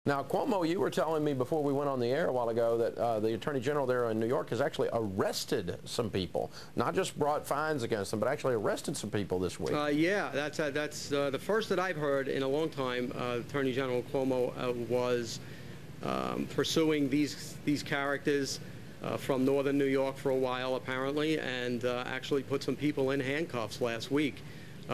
Now, Cuomo, you were telling me before we went on the air a while ago that the Attorney General there in New York has actually arrested some people, not just brought fines against them, but actually arrested some people this week. Yeah, that's the first that I've heard in a long time. Attorney General Cuomo was pursuing these characters from northern New York for a while, apparently, and actually put some people in handcuffs last week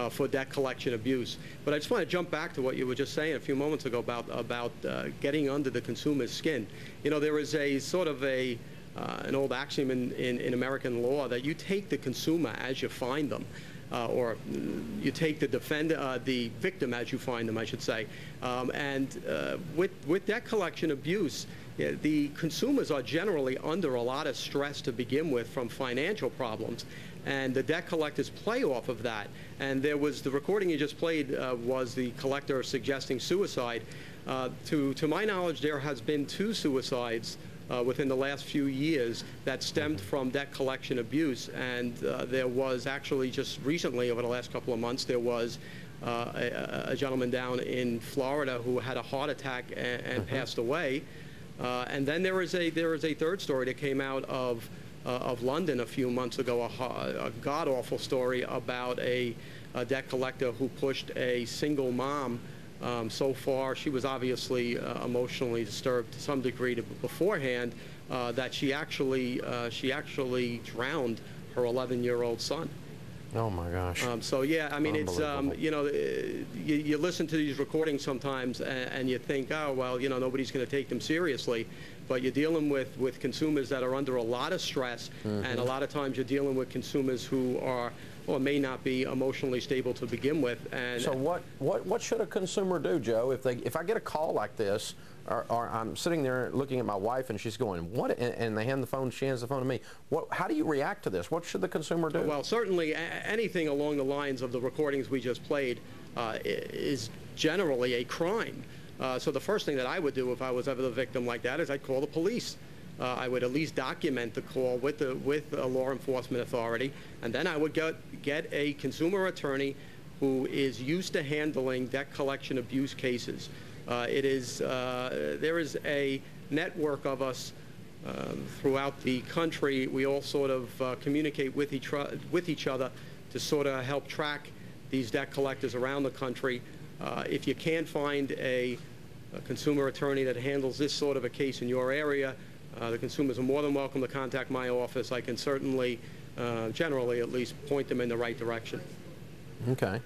for debt collection abuse. But I just want to jump back to what you were just saying a few moments ago about getting under the consumer's skin. You know, there is a sort of an old axiom in American law that you take the consumer as you find them. Or you take the victim as you find them, I should say. With debt collection abuse, the consumers are generally under a lot of stress to begin with from financial problems, and the debt collectors play off of that. And there was the recording you just played was the collector suggesting suicide. To my knowledge, there has been 2 suicides within the last few years that stemmed from debt collection abuse, and there was actually just recently, over the last couple of months, there was a gentleman down in Florida who had a heart attack and passed away. And then there is a third story that came out of London a few months ago, a god-awful story about a debt collector who pushed a single mom so far. She was obviously emotionally disturbed to some degree beforehand, that she actually drowned her 11-year-old son. Oh my gosh. So yeah, I mean, it's you know, you listen to these recordings sometimes and you think, oh well, you know, nobody's going to take them seriously, but you're dealing with consumers that are under a lot of stress, and a lot of times you're dealing with consumers who are or may not be emotionally stable to begin with. And so what should a consumer do, Joe, if I get a call like this, or I'm sitting there looking at my wife and she's going, what, and they hand the phone, she hands the phone to me, how do you react to this? What should the consumer do? Well, certainly anything along the lines of the recordings we just played is generally a crime. So the first thing that I would do if I was ever the victim like that is I'd call the police. I would at least document the call with a law enforcement authority, and then I would get a consumer attorney who is used to handling debt collection abuse cases. There is a network of us throughout the country. We all sort of communicate with each other to sort of help track these debt collectors around the country. If you can't find a consumer attorney that handles this sort of a case in your area, the consumers are more than welcome to contact my office. I can certainly, generally at least, point them in the right direction. Okay.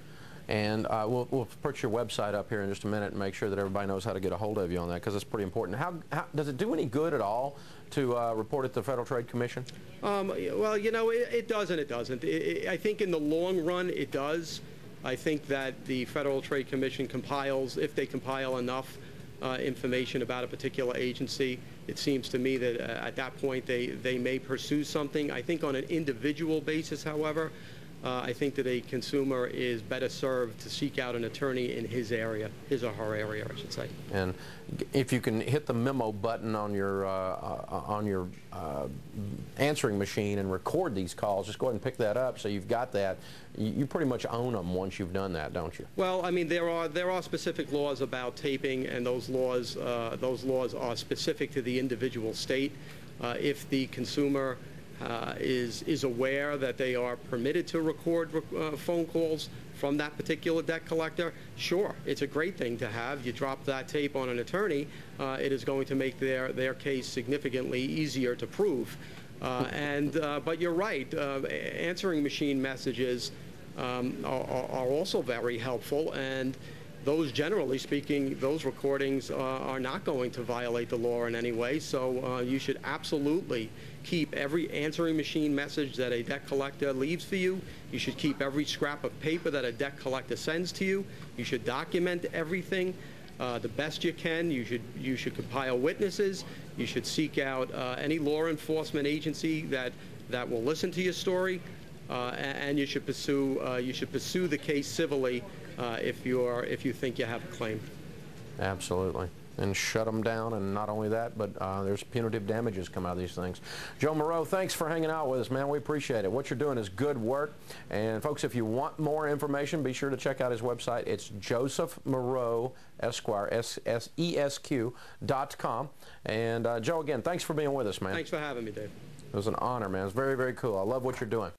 And we'll put your website up here in just a minute and make sure that everybody knows how to get a hold of you on that, because it's pretty important. How does it do any good at all to report at the Federal Trade Commission? Well, you know, it does and it doesn't. I think in the long run it does. I think that the Federal Trade Commission compiles, if they compile enough information about a particular agency, it seems to me that at that point they may pursue something. I think on an individual basis, however, I think that a consumer is better served to seek out an attorney in his area, his or her area, I should say. And if you can hit the memo button on your answering machine and record these calls, just go ahead and pick that up so you've got that. You pretty much own them once you've done that, don't you? Well, I mean, there are specific laws about taping, and those laws are specific to the individual state. If the consumer is aware that they are permitted to record phone calls from that particular debt collector, sure, it's a great thing to have. You drop that tape on an attorney, it is going to make their case significantly easier to prove. But you're right, answering machine messages are also very helpful, and those, generally speaking, those recordings are not going to violate the law in any way, so you should absolutely keep every answering machine message that a debt collector leaves for you. You should keep every scrap of paper that a debt collector sends to you. You should document everything the best you can. You should compile witnesses. You should seek out any law enforcement agency that will listen to your story, and you should pursue the case civilly if you think you have a claim. Absolutely. and shut them down. And not only that, but there's punitive damages come out of these things. Joe Mauro, thanks for hanging out with us, man. We appreciate it. What you're doing is good work. And folks, if you want more information, be sure to check out his website. It's Joseph Mauro, Esquire, SESQ.com. And Joe, again, thanks for being with us, man. Thanks for having me, Dave. It was an honor, man. It was very, very cool. I love what you're doing.